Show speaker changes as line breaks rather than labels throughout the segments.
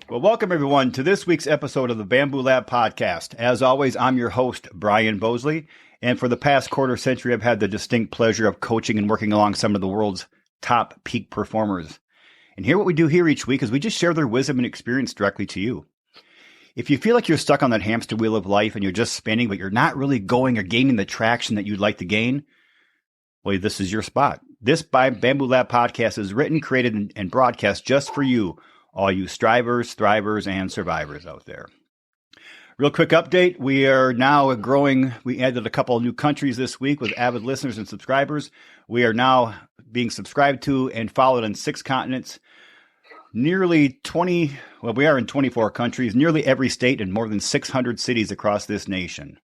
Well, welcome everyone to this week's episode of the Bamboo Lab podcast. As always, I'm your host, Brian Bosley, and for the past quarter century, I've had the distinct pleasure of coaching and working along some of the world's top peak performers. And here, what we do here each week is we just share their wisdom and experience directly to you. If you feel like you're stuck on that hamster wheel of life and you're just spinning, but you're not really going or gaining the traction that you'd like to gain, well, this is your spot. This Bamboo Lab podcast is written, created, and broadcast just for you, all you strivers, thrivers, and survivors out there. Real quick update. We are now growing. We added a couple of new countries this week with avid listeners and subscribers. We are now being subscribed to and followed on 6 continents. We are in 24 countries, nearly every state, and more than 600 cities across this nation.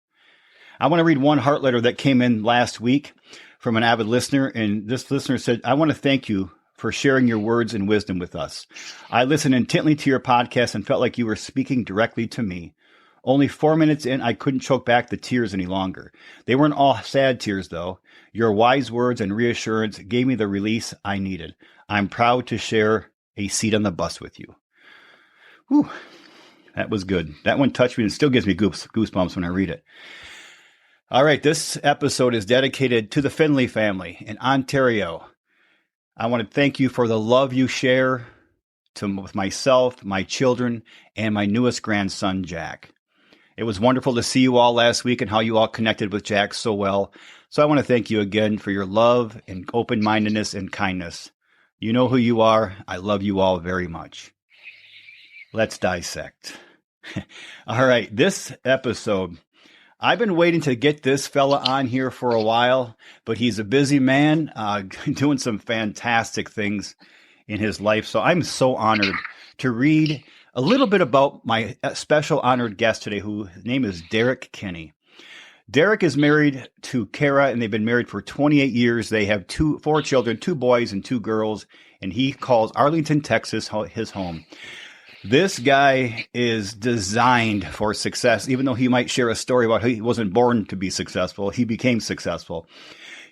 I want to read one heart letter that came in last week from an avid listener, and this listener said, I want to thank you for sharing your words and wisdom with us. I listened intently to your podcast and felt like you were speaking directly to me. Only 4 minutes in, I couldn't choke back the tears any longer. They weren't all sad tears, though. Your wise words and reassurance gave me the release I needed. I'm proud to share a seat on the bus with you. Whew, that was good. That one touched me and still gives me goosebumps when I read it. All right, this episode is dedicated to the Finley family in Ontario. I want to thank you for the love you share with myself, my children, and my newest grandson, Jack. It was wonderful to see you all last week and how you all connected with Jack so well. So I want to thank you again for your love and open-mindedness and kindness. You know who you are. I love you all very much. Let's dissect. All right, this episode, I've been waiting to get this fella on here for a while, but he's a busy man doing some fantastic things in his life. So I'm so honored to read a little bit about my special honored guest today, whose name is Derrick Kinney. Derrick is married to Kara, and they've been married for 28 years. They have 4 children, 2 boys and 2 girls, and he calls Arlington, Texas, his home. This guy is designed for success. Even though he might share a story about how he wasn't born to be successful, he became successful.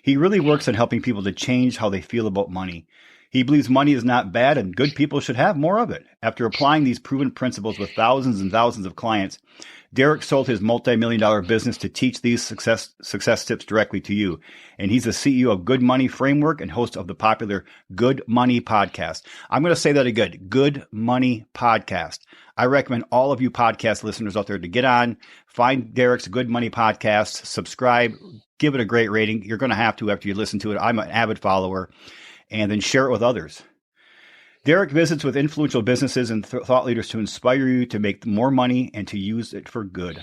He really works on helping people to change how they feel about money. He believes money is not bad and good people should have more of it. After applying these proven principles with thousands and thousands of clients, Derrick sold his multi-million-dollar business to teach these success tips directly to you. And he's the CEO of Good Money Framework and host of the popular Good Money Podcast. I'm going to say that again, Good Money Podcast. I recommend all of you podcast listeners out there to get on, find Derrick's Good Money Podcast, subscribe, give it a great rating. You're going to have to after you listen to it. I'm an avid follower. And then share it with others. Derrick visits with influential businesses and thought leaders to inspire you to make more money and to use it for good.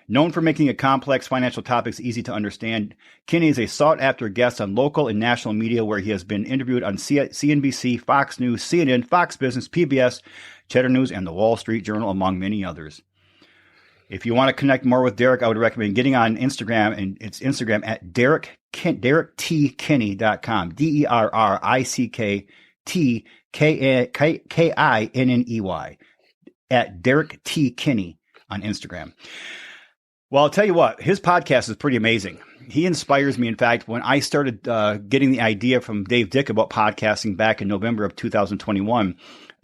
Known for making complex financial topics easy to understand, Kinney is a sought-after guest on local and national media where he has been interviewed on CNBC, Fox News, CNN, Fox Business, PBS, Cheddar News, and the Wall Street Journal, among many others. If you want to connect more with Derrick, I would recommend getting on Instagram, and it's Instagram at DerrickTKinney.com, DerrickTKinney, at Derrick T. Kinney on Instagram. Well, I'll tell you what, his podcast is pretty amazing. He inspires me. In fact, when I started getting the idea from Dave Dick about podcasting back in November of 2021,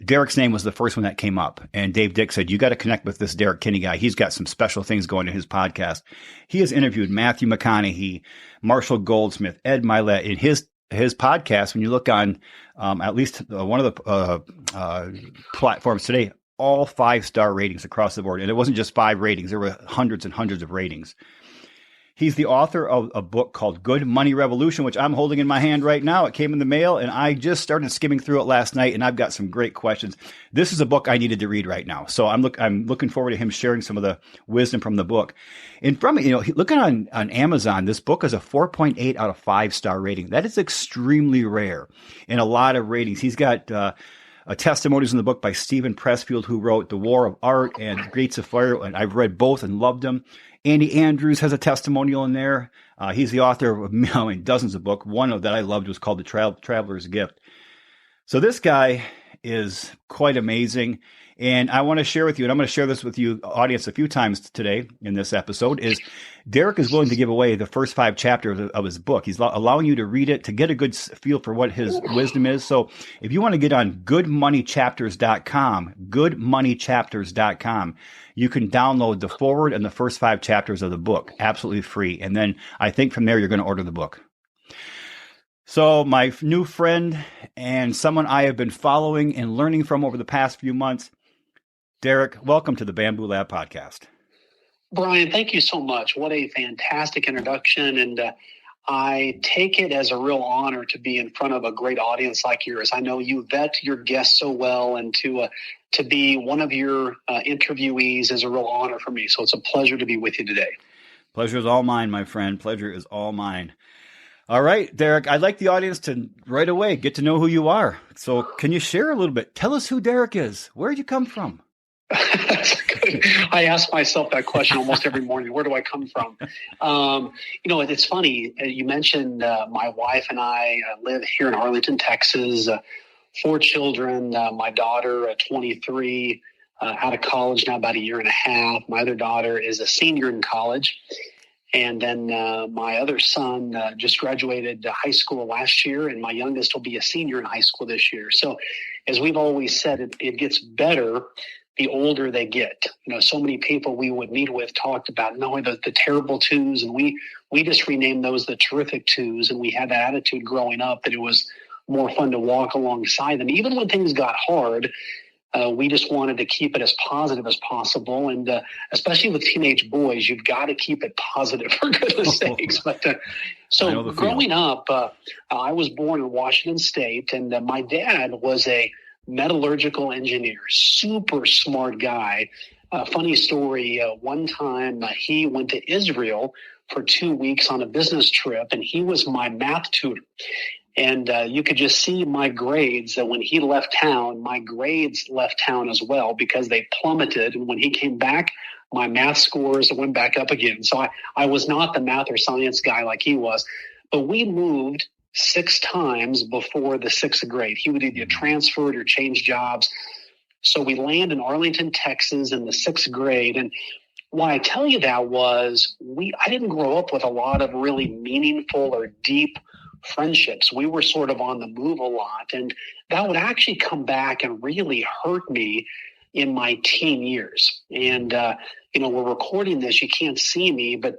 Derrick's name was the first one that came up. And Dave Dick said, you got to connect with this Derrick Kinney guy. He's got some special things going in his podcast. He has interviewed Matthew McConaughey, Marshall Goldsmith, Ed Milet. In his podcast, when you look on at least one of the platforms today, all 5-star ratings across the board. And it wasn't just 5 ratings. There were hundreds and hundreds of ratings. He's the author of a book called Good Money Revolution, which I'm holding in my hand right now. It came in the mail, and I just started skimming through it last night, and I've got some great questions. This is a book I needed to read right now, so I'm looking forward to him sharing some of the wisdom from the book. And from it, looking on Amazon, this book is a 4.8 out of 5-star rating. That is extremely rare in a lot of ratings. He's got testimonies in the book by Stephen Pressfield, who wrote The War of Art and Gates of Fire, and I've read both and loved them. Andy Andrews has a testimonial in there. He's the author of dozens of books. One that I loved was called The Traveler's Gift. So this guy is quite amazing. And I want to share with you, and I'm going to share this with you, audience, a few times today in this episode, is Derrick is willing to give away the first 5 chapters of his book. He's allowing you to read it to get a good feel for what his wisdom is. So if you want to get on goodmoneychapters.com, you can download the foreword and the first 5 chapters of the book, absolutely free. And then I think from there, you're going to order the book. So my new friend and someone I have been following and learning from over the past few months, Derrick, welcome to the Bamboo Lab podcast.
Brian, thank you so much. What a fantastic introduction. And I take it as a real honor to be in front of a great audience like yours. I know you vet your guests so well, and to be one of your interviewees is a real honor for me. So it's a pleasure to be with you today.
Pleasure is all mine, my friend. Pleasure is all mine. All right, Derrick, I'd like the audience to right away get to know who you are. So can you share a little bit? Tell us who Derrick is. Where did you come from?
That's good. I ask myself that question almost every morning. Where do I come from? It's funny. You mentioned my wife and I live here in Arlington, Texas. 4 children. My daughter, 23, out of college now about a year and a half. My other daughter is a senior in college. And then my other son just graduated high school last year, and my youngest will be a senior in high school this year. So as we've always said, it gets better the older they get. So many people we would meet with talked about knowing the terrible twos, and we just renamed those the terrific twos. And we had that attitude growing up that it was more fun to walk alongside them. Even when things got hard, we just wanted to keep it as positive as possible. And especially with teenage boys, you've got to keep it positive for goodness sakes. But so growing up, I was born in Washington State, and my dad was a metallurgical engineer, super smart guy. Funny story, one time he went to Israel for 2 weeks on a business trip, and he was my math tutor. And you could just see my grades that when he left town, my grades left town as well because they plummeted. And when he came back, my math scores went back up again. So I was not the math or science guy like he was. But we moved 6 times before the 6th grade. He would either transferred or change jobs. So we land in Arlington, Texas in the 6th grade. And why I tell you that was I didn't grow up with a lot of really meaningful or deep friendships. We were sort of on the move a lot, and that would actually come back and really hurt me in my teen years. And, we're recording this, you can't see me, but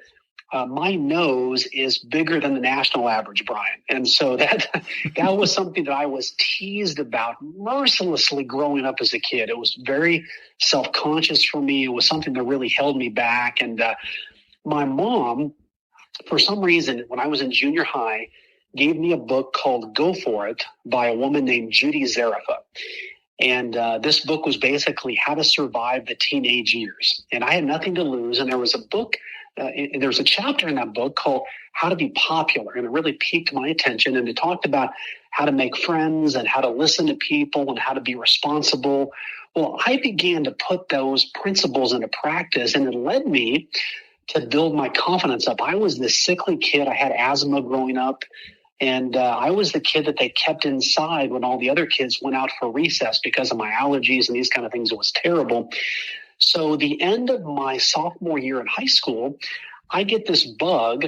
my nose is bigger than the national average, Brian. And so that was something that I was teased about mercilessly growing up as a kid. It was very self-conscious for me. It was something that really held me back. And my mom, for some reason, when I was in junior high, gave me a book called Go For It by a woman named Judy Zarifa. And this book was basically how to survive the teenage years. And I had nothing to lose. And there was a book, there's a chapter in that book called How to Be Popular. And it really piqued my attention. And it talked about how to make friends and how to listen to people and how to be responsible. Well, I began to put those principles into practice, and it led me to build my confidence up. I was this sickly kid. I had asthma growing up. And I was the kid that they kept inside when all the other kids went out for recess because of my allergies and these kind of things. It was terrible. So the end of my sophomore year in high school, I get this bug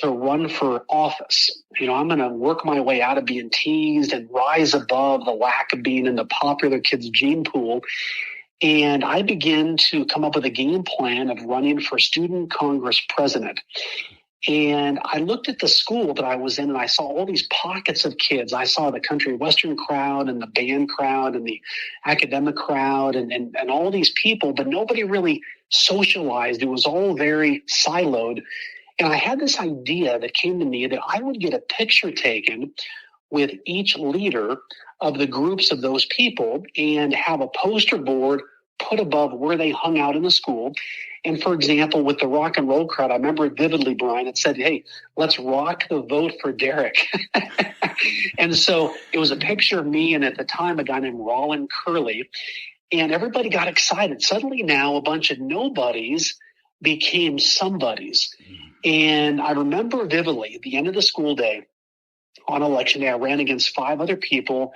to run for office. I'm going to work my way out of being teased and rise above the lack of being in the popular kids' gene pool. And I begin to come up with a game plan of running for student Congress president. And I looked at the school that I was in, and I saw all these pockets of kids. I saw the country western crowd and the band crowd and the academic crowd and all these people, but nobody really socialized. It was all very siloed. And I had this idea that came to me that I would get a picture taken with each leader of the groups of those people and have a poster board put above where they hung out in the school. And for example, with the rock and roll crowd, I remember it vividly, Brian. It said, "Hey, let's rock the vote for Derrick." And so it was a picture of me and at the time a guy named Rollin Curley. And everybody got excited. Suddenly now a bunch of nobodies became somebodies. And I remember vividly at the end of the school day on election day, I ran against 5 other people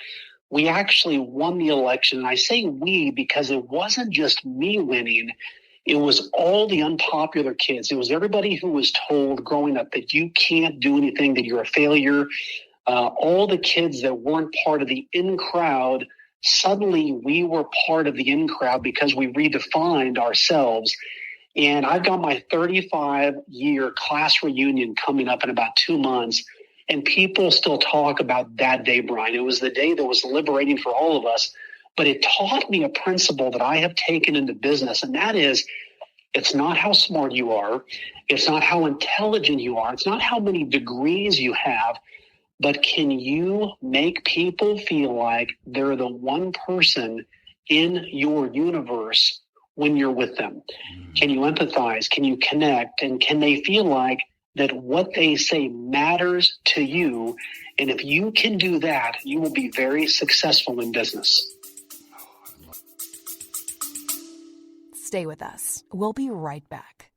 we actually won the election. And I say we because it wasn't just me winning. It was all the unpopular kids. It was everybody who was told growing up that you can't do anything, that you're a failure. All the kids that weren't part of the in crowd, suddenly we were part of the in crowd because we redefined ourselves. And I've got my 35-year class reunion coming up in about 2 months. And people still talk about that day, Brian. It was the day that was liberating for all of us. But it taught me a principle that I have taken into business. And that is, it's not how smart you are. It's not how intelligent you are. It's not how many degrees you have. But can you make people feel like they're the one person in your universe when you're with them? Can you empathize? Can you connect? And can they feel like that what they say matters to you? And if you can do that, you will be very successful in business.
Stay with us. We'll be right back.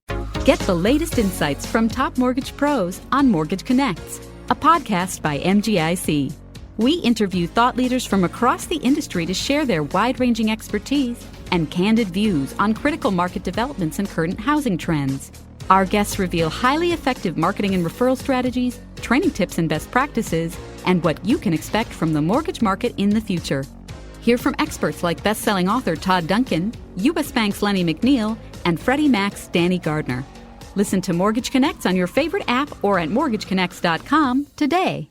Get the latest insights from top mortgage pros on Mortgage Connects, a podcast by MGIC. We interview thought leaders from across the industry to share their wide-ranging expertise and candid views on critical market developments and current housing trends. Our guests reveal highly effective marketing and referral strategies, training tips and best practices, and what you can expect from the mortgage market in the future. Hear from experts like best-selling author Todd Duncan, U.S. Bank's Lenny McNeil, and Freddie Mac's Danny Gardner. Listen to Mortgage Connects on your favorite app or at mortgageconnects.com today.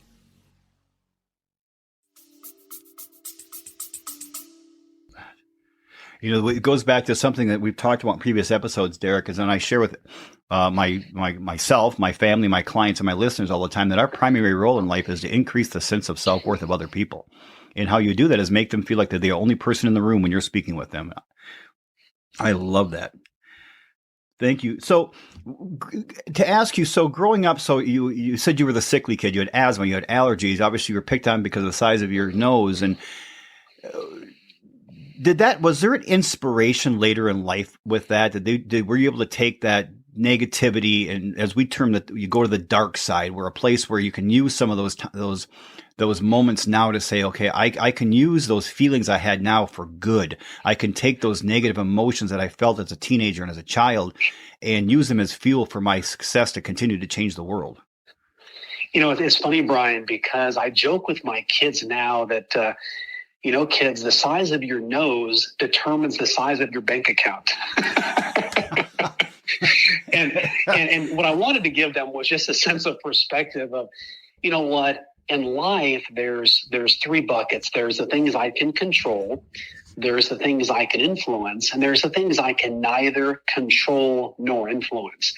You know, it goes back to something that we've talked about in previous episodes, Derrick, is when I share with myself, my family, my clients, and my listeners all the time that our primary role in life is to increase the sense of self-worth of other people. And how you do that is make them feel like they're the only person in the room when you're speaking with them. I love that. Thank you. So to ask you, so growing up, so you said you were the sickly kid. You had asthma, you had allergies. Obviously, you were picked on because of the size of your nose. And was there an inspiration later in life with that? Were you able to take that negativity and, as we term it, you go to the dark side, where a place where you can use some of those moments now to say, okay, I can use those feelings I had now for good. I can take those negative emotions that I felt as a teenager and as a child and use them as fuel for my success to continue to change the world.
You know, it's funny, Brian, because I joke with my kids now that, kids, the size of your nose determines the size of your bank account. and what I wanted to give them was just a sense of perspective of, you know what, in life, there's three buckets. There's the things I can control, there's the things I can influence, and there's the things I can neither control nor influence.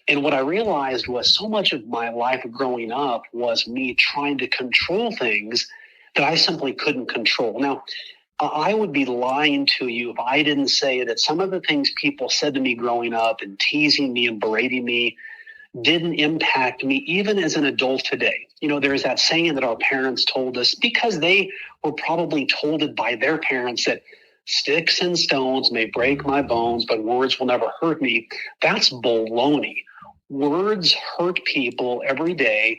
And what I realized was so much of my life growing up was me trying to control things that I simply couldn't control. Now, I would be lying to you if I didn't say that some of the things people said to me growing up and teasing me and berating me didn't impact me even as an adult today. You know, there's that saying that our parents told us because they were probably told it by their parents that sticks and stones may break my bones, but words will never hurt me. That's baloney. Words hurt people every day,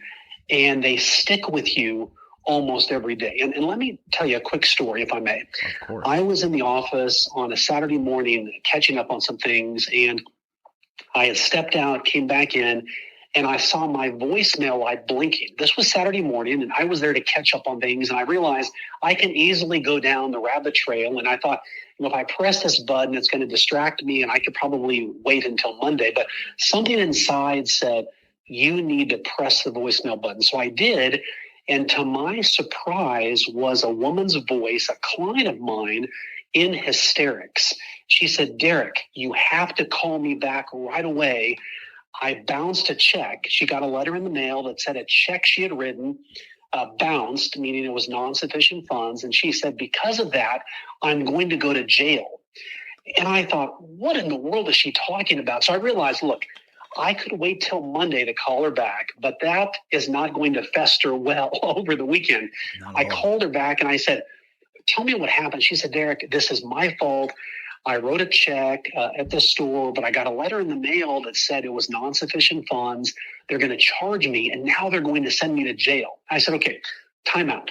and they stick with you almost every day. And let me tell you a quick story, if I may.
Of course.
I was in the office on a Saturday morning catching up on some things, and I had stepped out, came back in, and I saw my voicemail light blinking. This was Saturday morning, and I was there to catch up on things, and I realized I can easily go down the rabbit trail, and I thought, if I press this button, it's going to distract me, and I could probably wait until Monday. But something inside said, you need to press the voicemail button. So I did, and to my surprise was a woman's voice, a client of mine, in hysterics. She said, Derrick, you have to call me back right away. I bounced a check. She got a letter in the mail that said a check she had written bounced, meaning it was non-sufficient funds. And she said, because of that, I'm going to go to jail. And I thought, what in the world is she talking about? So I realized, look, I could wait till Monday to call her back, but that is not going to fester well over the weekend. I called her back and I said, tell me what happened. She said, Derrick, this is my fault. I wrote a check at the store, but I got a letter in the mail that said it was non-sufficient funds. They're going to charge me, and now they're going to send me to jail. I said, okay, timeout.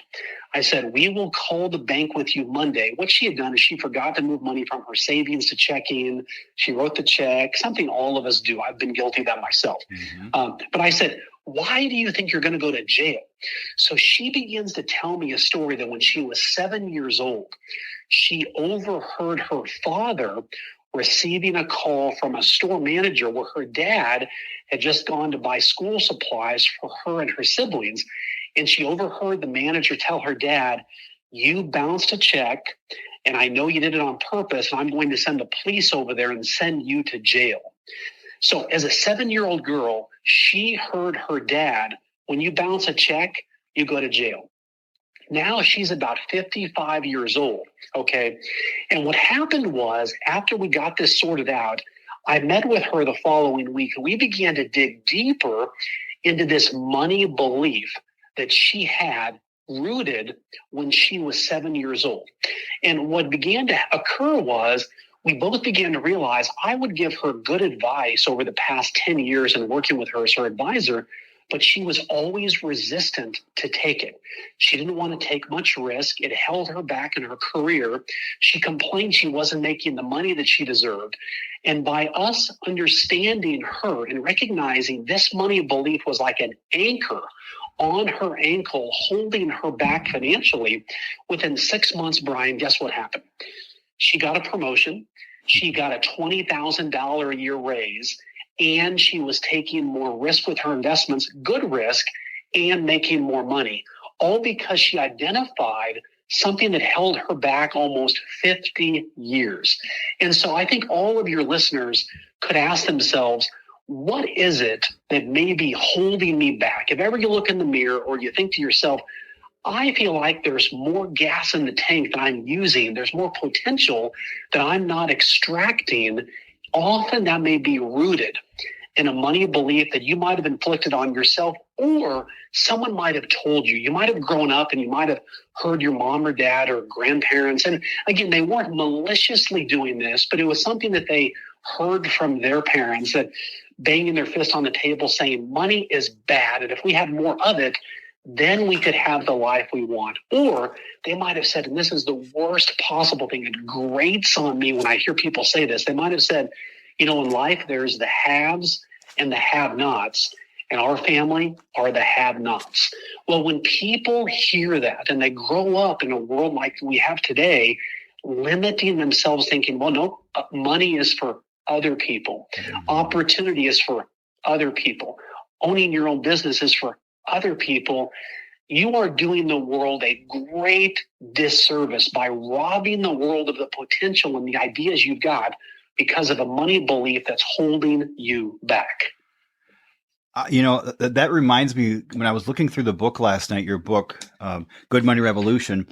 I said, we will call the bank with you Monday. What she had done is she forgot to move money from her savings to checking. She wrote the check, something all of us do. I've been guilty of that myself. But I said, why do you think you're going to go to jail? So she begins to tell me a story that when she was 7 years old, she overheard her father receiving a call from a store manager where her dad had just gone to buy school supplies for her and her siblings. And she overheard the manager tell her dad, you bounced a check, and I know you did it on purpose, and I'm going to send the police over there and send you to jail. So as a 7-year-old girl, she heard her dad, when you bounce a check, you go to jail. Now she's about 55 years old, okay? And what happened was, after we got this sorted out, I met with her the following week, and we began to dig deeper into this money belief that she had rooted when she was 7 years old. And what began to occur was we both began to realize I would give her good advice over the past 10 years in working with her as her advisor, but she was always resistant to take it. She didn't want to take much risk. It held her back in her career. She complained she wasn't making the money that she deserved. And by us understanding her and recognizing this money belief was like an anchor on her ankle, holding her back financially, within 6 months, Brian, guess what happened? She got a promotion. She got a $20,000 a year raise, and she was taking more risk with her investments, good risk, and making more money, all because she identified something that held her back almost 50 years. And so I think all of your listeners could ask themselves, what is it that may be holding me back? If ever you look in the mirror or you think to yourself, I feel like there's more gas in the tank that I'm using, there's more potential that I'm not extracting, often that may be rooted in a money belief that you might have inflicted on yourself, or someone might have told you. You might have grown up and you might have heard your mom or dad or grandparents. And again, they weren't maliciously doing this, but it was something that they heard from their parents, that banging their fist on the table saying money is bad, and if we had more of it, then we could have the life we want. Or they might have said, and this is the worst possible thing, it grates on me when I hear people say this, they might have said, in life there's the haves and the have-nots, and our family are the have-nots. Well, when people hear that and they grow up in a world like we have today, limiting themselves, thinking, well, no, money is for other people. Opportunity is for other people. Owning your own business is for other people. You are doing the world a great disservice by robbing the world of the potential and the ideas you've got because of a money belief that's holding you back.
That reminds me, when I was looking through the book last night, your book, Good Money Revolution,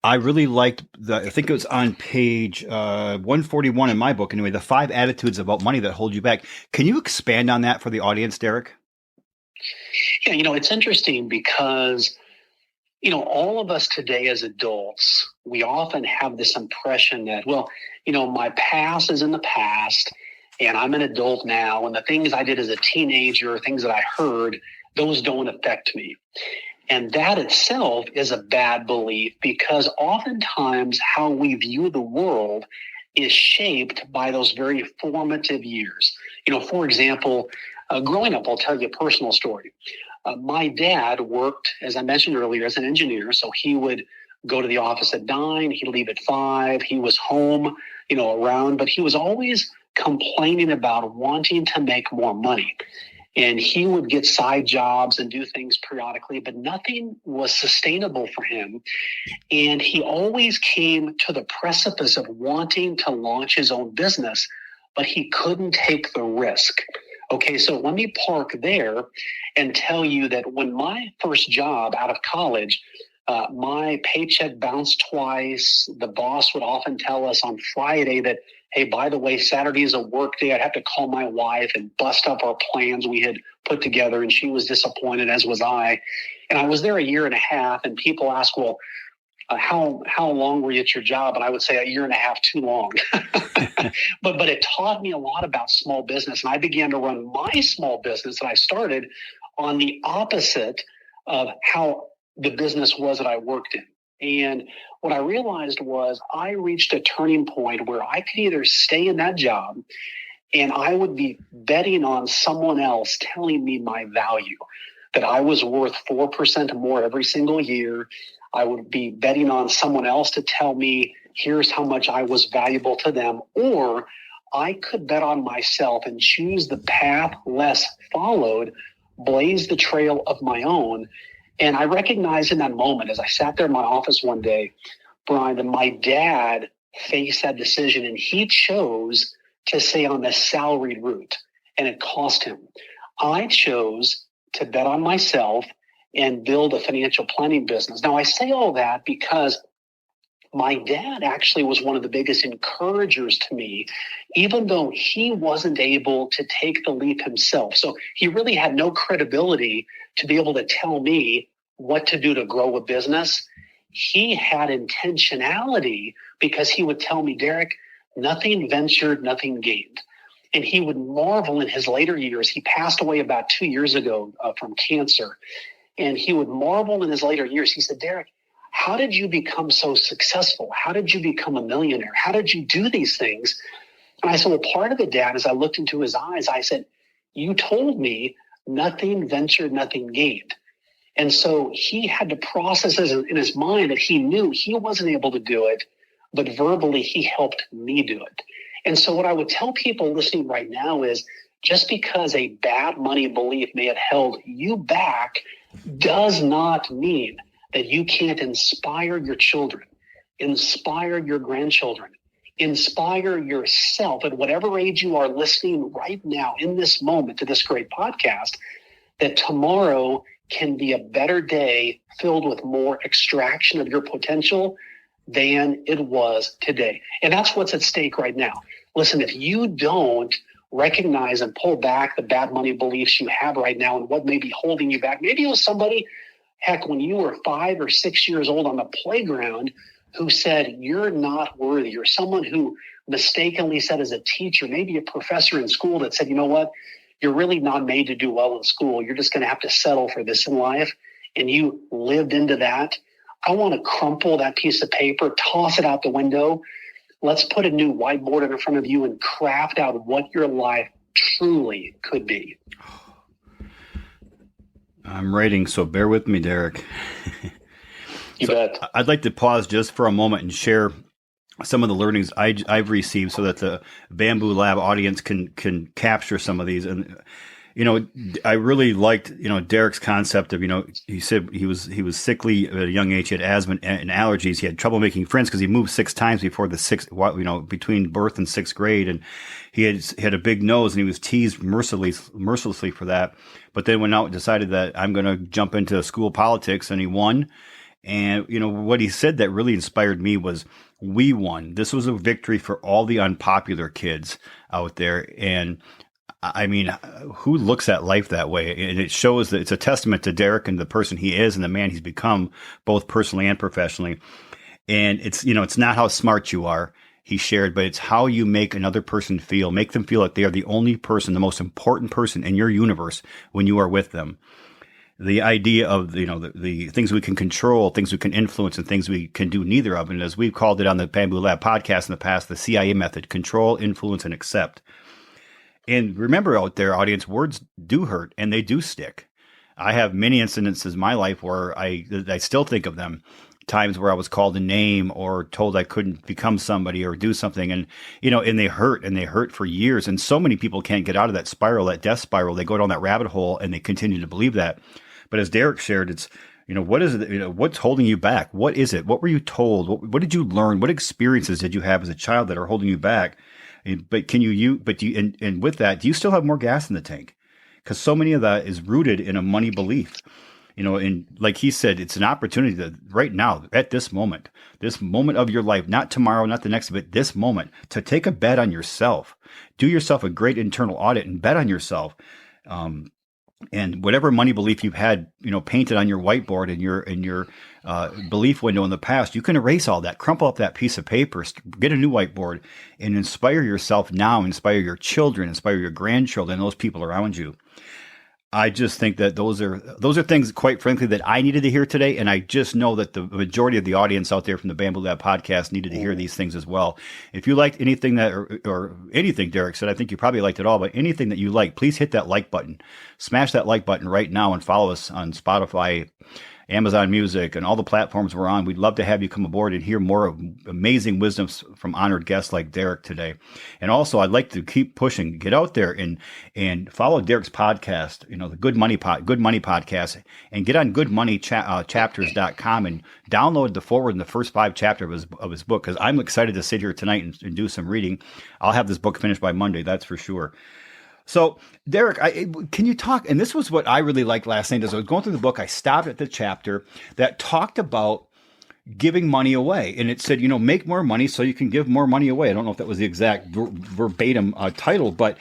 I really liked I think it was on page 141 in my book anyway, the 5 attitudes about money that hold you back. Can you expand on that for the audience, Derrick?
Yeah, it's interesting because, all of us today as adults, we often have this impression that, my past is in the past and I'm an adult now, and the things I did as a teenager, things that I heard, those don't affect me. And that itself is a bad belief, because oftentimes how we view the world is shaped by those very formative years. For example, growing up, I'll tell you a personal story. My dad worked, as I mentioned earlier, as an engineer. So he would go to the office at 9, he'd leave at 5. He was home, around, but he was always complaining about wanting to make more money. And he would get side jobs and do things periodically, but nothing was sustainable for him. And he always came to the precipice of wanting to launch his own business, but he couldn't take the risk. Okay, so let me park there and tell you that when my first job out of college, my paycheck bounced twice. The boss would often tell us on Friday that, hey, by the way, Saturday is a work day. I'd have to call my wife and bust up our plans we had put together, and she was disappointed, as was I. And I was there a year and a half, and people ask, well, how long were you at your job? And I would say a year and a half too long. But it taught me a lot about small business. And I began to run my small business that I started on the opposite of how the business was that I worked in. And what I realized was I reached a turning point where I could either stay in that job and I would be betting on someone else telling me my value, that I was worth 4% more every single year. I would be betting on someone else to tell me, here's how much I was valuable to them. Or I could bet on myself and choose the path less followed, blaze the trail of my own. And I recognized in that moment, as I sat there in my office one day, Brian, that my dad faced that decision, and he chose to stay on the salaried route, and it cost him. I chose to bet on myself and build a financial planning business. Now, I say all that because my dad actually was one of the biggest encouragers to me, even though he wasn't able to take the leap himself. So he really had no credibility to be able to tell me what to do to grow a business. He had intentionality because he would tell me, Derrick, nothing ventured, nothing gained. And he would marvel in his later years. He passed away about 2 years ago from cancer. And he would marvel in his later years. He said, Derrick, how did you become so successful? How did you become a millionaire? How did you do these things? And I said, well, part of it, Dad, as I looked into his eyes, I said, you told me nothing ventured, nothing gained. And so he had to process in his mind that he knew he wasn't able to do it, but verbally he helped me do it. And so what I would tell people listening right now is just because a bad money belief may have held you back does not mean that you can't inspire your children, inspire your grandchildren, inspire yourself at whatever age you are listening right now in this moment to this great podcast, that tomorrow can be a better day filled with more extraction of your potential than it was today. And that's what's at stake right now. Listen, if you don't recognize and pull back the bad money beliefs you have right now and what may be holding you back, maybe it was somebody, heck, when you were 5 or 6 years old on the playground who said, you're not worthy, or someone who mistakenly said as a teacher, maybe a professor in school that said, you know what, you're really not made to do well in school. You're just going to have to settle for this in life. And you lived into that. I want to crumple that piece of paper, toss it out the window. Let's put a new whiteboard in front of you and craft out what your life truly could be.
I'm writing, so bear with me, Derrick.
You bet.
I'd like to pause just for a moment and share some of the learnings I've received so that the Bamboo Lab audience can capture some of these. And, you know, I really liked, you know, Derrick's concept of, you know, he said he was sickly at a young age. He had asthma and allergies. He had trouble making friends because he moved 6 times before between birth and 6th grade. And he had a big nose and he was teased mercilessly for that. But then went out and decided that I'm going to jump into school politics, and he won. And, you know, what he said that really inspired me was, we won. This was a victory for all the unpopular kids out there. And I mean, who looks at life that way? And it shows that it's a testament to Derrick and the person he is and the man he's become, both personally and professionally. And it's, you know, it's not how smart you are, he shared, but it's how you make another person feel. Make them feel like they are the only person, the most important person in your universe when you are with them. The idea of, you know, the things we can control, things we can influence, and things we can do neither of. And as we've called it on the Bamboo Lab podcast in the past, the CIA method: control, influence, and accept. And remember out there, audience, words do hurt and they do stick. I have many incidences in my life where I still think of them. Times where I was called a name or told I couldn't become somebody or do something. And, you know, and they hurt for years. And so many people can't get out of that spiral, that death spiral. They go down that rabbit hole and they continue to believe that. But as Derrick shared, it's, you know, what is it? You know, what's holding you back? What is it? What were you told? What did you learn? What experiences did you have as a child that are holding you back? But with that, do you still have more gas in the tank? Because so many of that is rooted in a money belief. You know, and like he said, it's an opportunity to right now, at this moment of your life, not tomorrow, not the next, but this moment, to take a bet on yourself. Do yourself a great internal audit and bet on yourself. And whatever money belief you've had, you know, painted on your whiteboard in your belief window in the past, you can erase all that, crumple up that piece of paper, get a new whiteboard, and inspire yourself now, inspire your children, inspire your grandchildren, those people around you. I just think that those are things, quite frankly, that I needed to hear today, and I just know that the majority of the audience out there from the Bamboo Lab podcast needed to hear these things as well. If you liked anything that or anything Derrick said, I think you probably liked it all, but anything that you like, please hit that like button. Smash that like button right now and follow us on Spotify, Amazon Music, and all the platforms we're on. We'd love to have you come aboard and hear more amazing wisdoms from honored guests like Derrick today. And also, I'd like to keep pushing. Get out there and follow Derrick's podcast, the Good Money Podcast, and get on goodmoneychapters.com and download the forward and the first 5 chapters of his book, because I'm excited to sit here tonight and do some reading. I'll have this book finished by Monday, that's for sure. So, Derrick, can you talk? And this was what I really liked last night. As I was going through the book, I stopped at the chapter that talked about giving money away. And it said, make more money so you can give more money away. I don't know if that was the exact verbatim title, but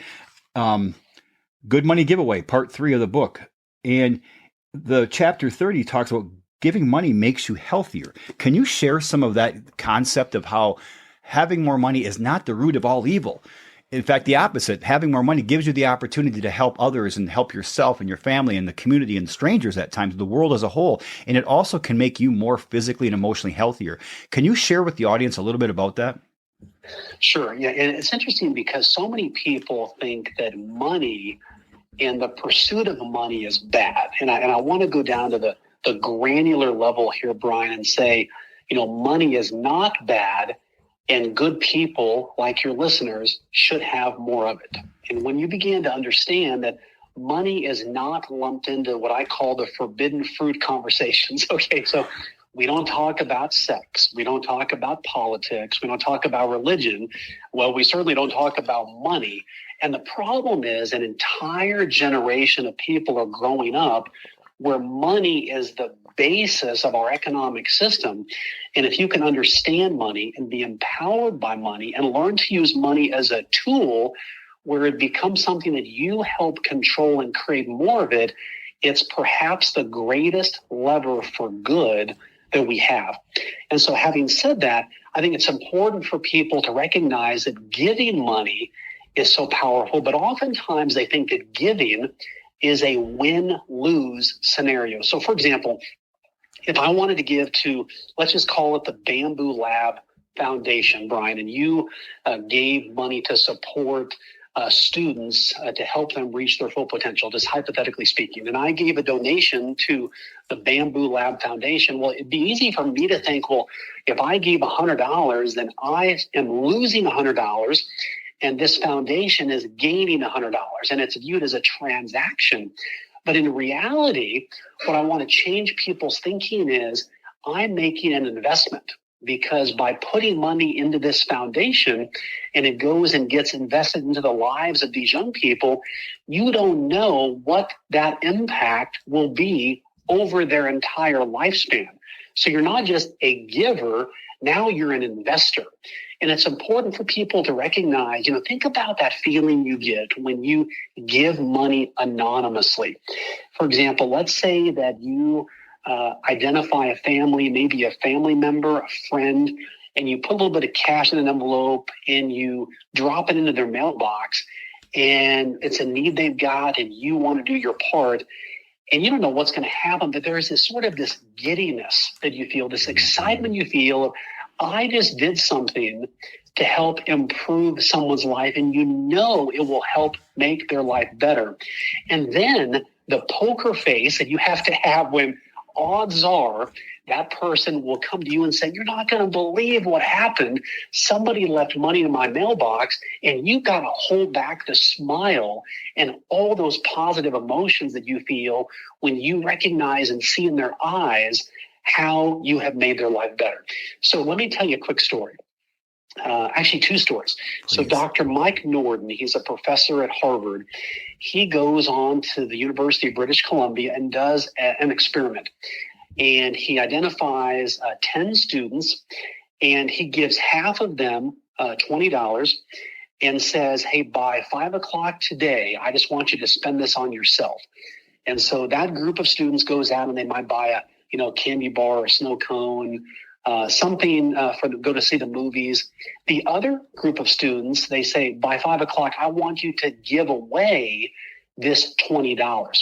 Good Money Giveaway, part 3 of the book. And the chapter 30 talks about giving money makes you healthier. Can you share some of that concept of how having more money is not the root of all evil? In fact, the opposite. Having more money gives you the opportunity to help others and help yourself and your family and the community and strangers at times, the world as a whole. And it also can make you more physically and emotionally healthier. Can you share with the audience a little bit about that?
Sure. Yeah. And it's interesting because so many people think that money and the pursuit of money is bad. And I want to go down to the granular level here, Brian, and say, money is not bad. And good people, like your listeners, should have more of it. And when you begin to understand that money is not lumped into what I call the forbidden fruit conversations, okay, so we don't talk about sex, we don't talk about politics, we don't talk about religion, well, we certainly don't talk about money. And the problem is an entire generation of people are growing up where money is the basis of our economic system. And if you can understand money and be empowered by money and learn to use money as a tool where it becomes something that you help control and create more of it, it's perhaps the greatest lever for good that we have. And so having said that, I think it's important for people to recognize that giving money is so powerful, but oftentimes they think that giving is a win-lose scenario. So for example, if I wanted to give to, let's just call it the Bamboo Lab Foundation, Brian, and you gave money to support students to help them reach their full potential, just hypothetically speaking, and I gave a donation to the Bamboo Lab Foundation, well, it'd be easy for me to think, well, if I gave $100, then I am losing $100, and this foundation is gaining $100, and it's viewed as a transaction. But in reality, what I want to change people's thinking is I'm making an investment, because by putting money into this foundation and it goes and gets invested into the lives of these young people, you don't know what that impact will be over their entire lifespan. So you're not just a giver, now you're an investor. And it's important for people to recognize, think about that feeling you get when you give money anonymously. For example, let's say that you identify a family, maybe a family member, a friend, and you put a little bit of cash in an envelope and you drop it into their mailbox, and it's a need they've got and you want to do your part. And you don't know what's going to happen, but there's this sort of this giddiness that you feel, this excitement you feel of, I just did something to help improve someone's life, and it will help make their life better. And then the poker face that you have to have when odds are that person will come to you and say, you're not going to believe what happened. Somebody left money in my mailbox, and you got to hold back the smile and all those positive emotions that you feel when you recognize and see in their eyes how you have made their life better. So let me tell you a quick story. Actually, 2 stories. Please. So Dr. Mike Norden, he's a professor at Harvard. He goes on to the University of British Columbia and does an experiment. And he identifies 10 students, and he gives half of them $20 and says, hey, by 5 o'clock today, I just want you to spend this on yourself. And so that group of students goes out and they might buy a candy bar or snow cone, something go to see the movies. The other group of students, they say, by 5 o'clock, I want you to give away this $20.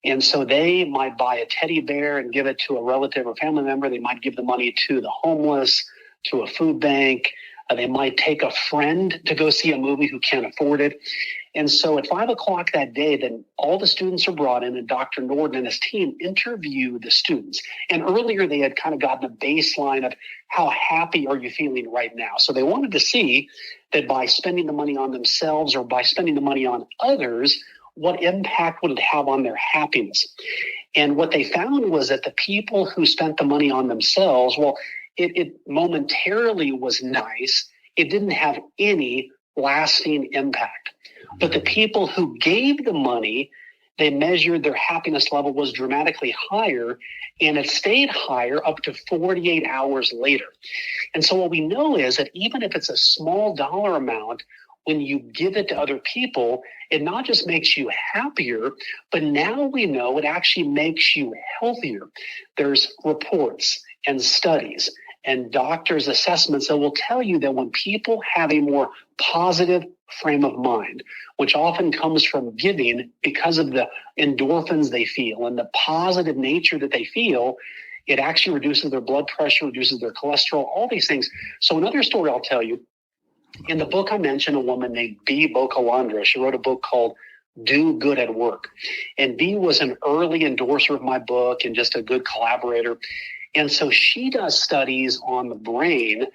And so they might buy a teddy bear and give it to a relative or family member. They might give the money to the homeless, to a food bank. They might take a friend to go see a movie who can't afford it. And so at 5 o'clock that day, then all the students are brought in, and Dr. Norden and his team interview the students. And earlier they had kind of gotten a baseline of how happy are you feeling right now. So they wanted to see that by spending the money on themselves or by spending the money on others, what impact would it have on their happiness? And what they found was that the people who spent the money on themselves, well, it momentarily was nice. It didn't have any lasting impact. But the people who gave the money, they measured their happiness level was dramatically higher, and it stayed higher up to 48 hours later. And so what we know is that even if it's a small dollar amount, when you give it to other people, it not just makes you happier, but now we know it actually makes you healthier. There's reports and studies and doctors' assessments that will tell you that when people have a more positive frame of mind, which often comes from giving because of the endorphins they feel and the positive nature that they feel, it actually reduces their blood pressure, reduces their cholesterol, all these things. So another story I'll tell you, in the book I mentioned a woman named B. Bocalandra. She wrote a book called Do Good at Work. And B was an early endorser of my book and just a good collaborator. And so she does studies on the brain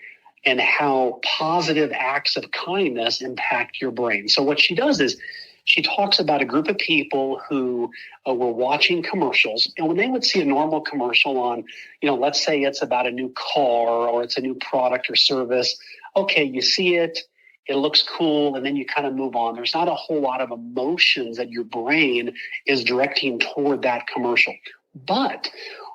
and how positive acts of kindness impact your brain. So what she does is she talks about a group of people who were watching commercials. And when they would see a normal commercial on, let's say it's about a new car or it's a new product or service. Okay, you see it, it looks cool, and then you kind of move on. There's not a whole lot of emotions that your brain is directing toward that commercial. But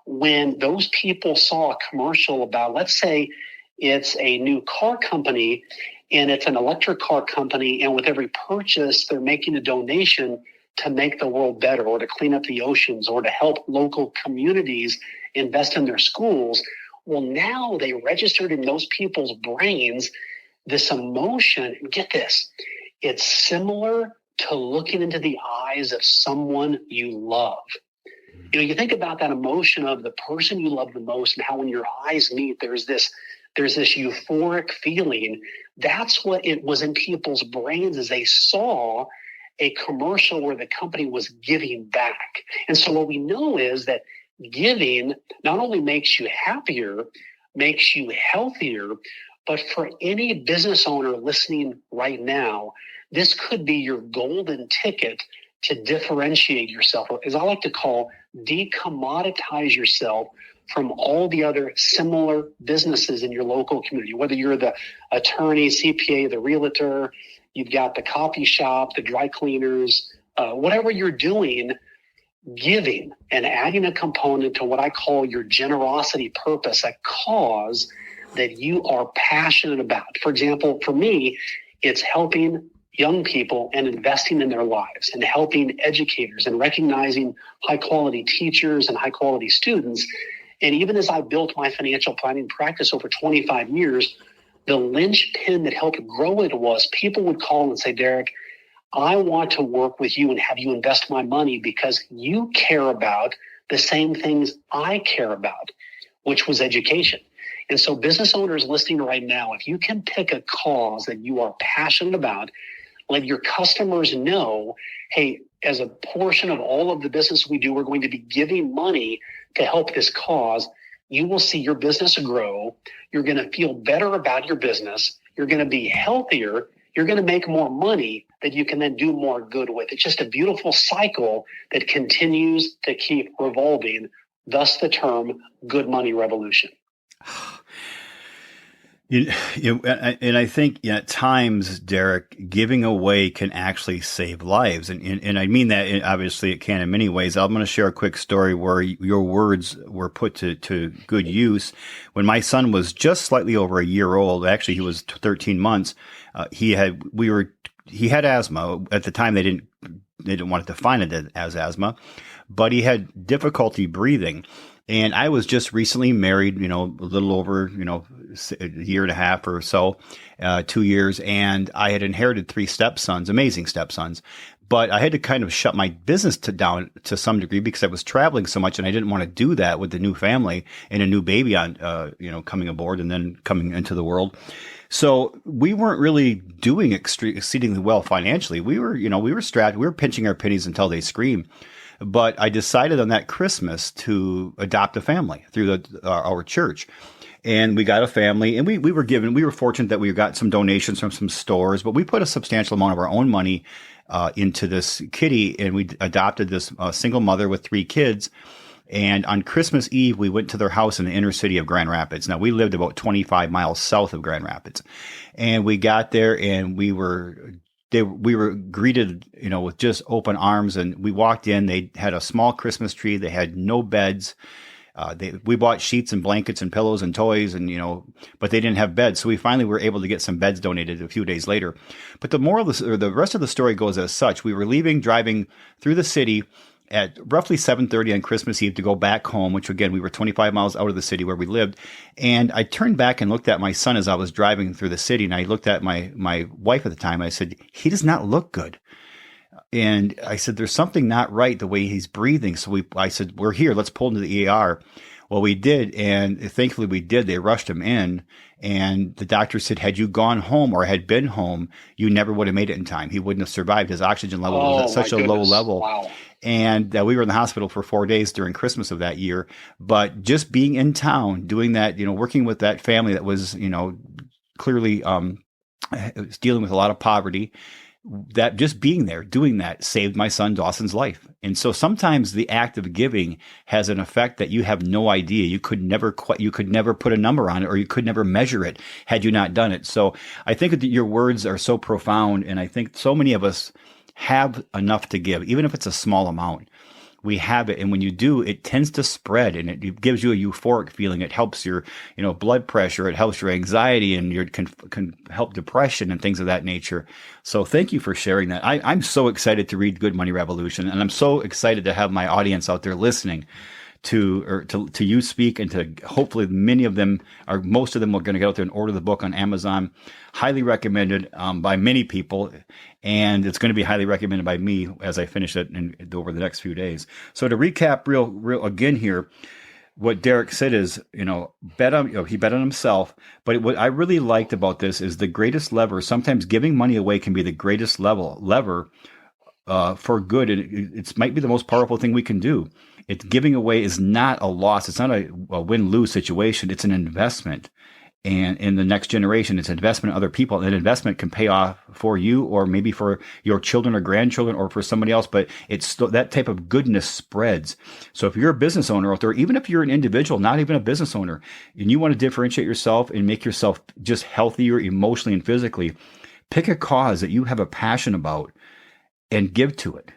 when those people saw a commercial about, let's say it's a new car company and it's an electric car company, and with every purchase, they're making a donation to make the world better or to clean up the oceans or to help local communities invest in their schools. Well, now they registered in those people's brains this emotion. And get this, it's similar to looking into the eyes of someone you love. You think about that emotion of the person you love the most and how when your eyes meet, there's this euphoric feeling. That's what it was in people's brains as they saw a commercial where the company was giving back. And so what we know is that giving not only makes you happier, makes you healthier, but for any business owner listening right now, this could be your golden ticket to differentiate yourself, or as I like to call, decommoditize yourself from all the other similar businesses in your local community, whether you're the attorney, CPA, the realtor, you've got the coffee shop, the dry cleaners, whatever you're doing, giving and adding a component to what I call your generosity purpose, a cause that you are passionate about. For example, for me, it's helping young people and investing in their lives and helping educators and recognizing high quality teachers and high quality students. And even as I built my financial planning practice over 25 years, the linchpin that helped grow it was people would call and say, Derrick, I want to work with you and have you invest my money because you care about the same things I care about, which was education. And so business owners listening right now, if you can pick a cause that you are passionate about, let your customers know, hey, as a portion of all of the business we do, we're going to be giving money to help this cause. You will see your business grow. You're going to feel better about your business. You're going to be healthier. You're going to make more money that you can then do more good with. It's just a beautiful cycle that continues to keep revolving, thus the term good money revolution.
And I think at times, Derrick, giving away can actually save lives. And I mean that, obviously, it can in many ways. I'm going to share a quick story where your words were put to good use. When my son was just slightly over a year old, actually he was 13 months, he had asthma. At the time, they didn't want to define it as asthma, but he had difficulty breathing. And I was just recently married, a little over, a year and a half or so, 2 years. And I had inherited 3 stepsons, amazing stepsons. But I had to kind of shut my business down to some degree because I was traveling so much and I didn't want to do that with the new family and a new baby on, coming aboard and then coming into the world. So we weren't really doing exceedingly well financially. We were strapped. We were pinching our pennies until they scream. But I decided on that Christmas to adopt a family through our church. And we got a family, and we were fortunate that we got some donations from some stores, but we put a substantial amount of our own money into this kitty, and we adopted this single mother with 3 kids. And on Christmas Eve, we went to their house in the inner city of Grand Rapids. Now, we lived about 25 miles south of Grand Rapids. And we got there, and we were greeted, with just open arms. And we walked in. They had a small Christmas tree. They had no beds. We bought sheets and blankets and pillows and toys but they didn't have beds. So we finally were able to get some beds donated a few days later. But the rest of the story goes as such. We were driving through the city at roughly 7:30 on Christmas Eve to go back home, which again, we were 25 miles out of the city where we lived. And I turned back and looked at my son as I was driving through the city. And I looked at my wife at the time. I said, he does not look good. And I said, there's something not right the way he's breathing. So I said, we're here. Let's pull into the ER. Well, we did. And thankfully we did. They rushed him in. And the doctor said, had you gone home or had been home, you never would have made it in time. He wouldn't have survived. His oxygen level was at such a low level.
Wow.
And we were in the hospital for 4 days during Christmas of that year. But just being in town, doing that, working with that family that was, clearly was dealing with a lot of poverty, that just being there, doing that saved my son Dawson's life. And so sometimes the act of giving has an effect that you have no idea. You could never put a number on it, or you could never measure it had you not done it. So I think that your words are so profound. And I think so many of us have enough to give, even if it's a small amount. We have it. And when you do, it tends to spread, and it gives you a euphoric feeling. It helps your, blood pressure. It helps your anxiety, and can help depression and things of that nature. So thank you for sharing that. I'm so excited to read Good Money Revolution, and I'm so excited to have my audience out there listening to you speak, and to hopefully many of them, or most of them, are going to get out there and order the book on Amazon. Highly recommended by many people, and it's going to be highly recommended by me as I finish it over the next few days. So to recap real again here, what Derrick said is, he bet on himself. But what I really liked about this is the greatest lever. Sometimes giving money away can be the greatest lever for good. It might be the most powerful thing we can do. Giving away is not a loss. It's not a win-lose situation. It's an investment. And in the next generation, it's an investment in other people. That investment can pay off for you, or maybe for your children or grandchildren, or for somebody else. But that type of goodness spreads. So if you're a business owner out there, even if you're an individual, not even a business owner, and you want to differentiate yourself and make yourself just healthier emotionally and physically, pick a cause that you have a passion about and give to it.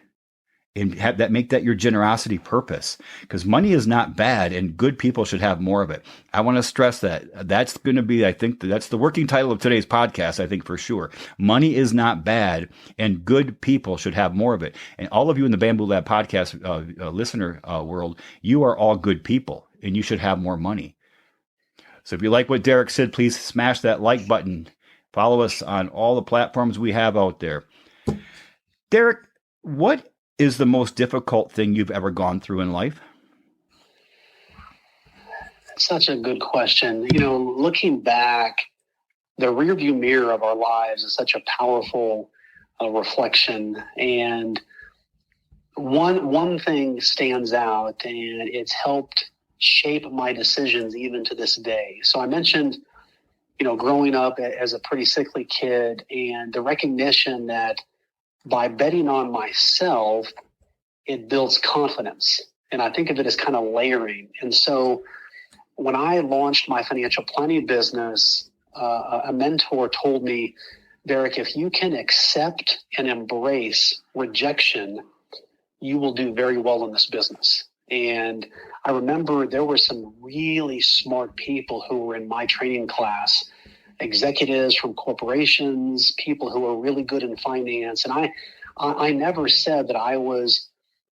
And make that your generosity purpose, because money is not bad, and good people should have more of it. I want to stress that. That's going to be, I think, that's the working title of today's podcast, I think, for sure. Money is not bad, and good people should have more of it. And all of you in the Bamboo Lab podcast listener world, you are all good people, and you should have more money. So if you like what Derrick said, please smash that like button. Follow us on all the platforms we have out there. Derrick, what is the most difficult thing you've ever gone through in life?
Such a good question. Looking back, the rearview mirror of our lives is such a powerful reflection. And one thing stands out, and it's helped shape my decisions even to this day. So I mentioned, growing up as a pretty sickly kid, and the recognition that by betting on myself, it builds confidence. And I think of it as kind of layering. And so when I launched my financial planning business, a mentor told me, Derrick, if you can accept and embrace rejection, you will do very well in this business. And I remember there were some really smart people who were in my training class, executives from corporations, people who are really good in finance. And I never said that I was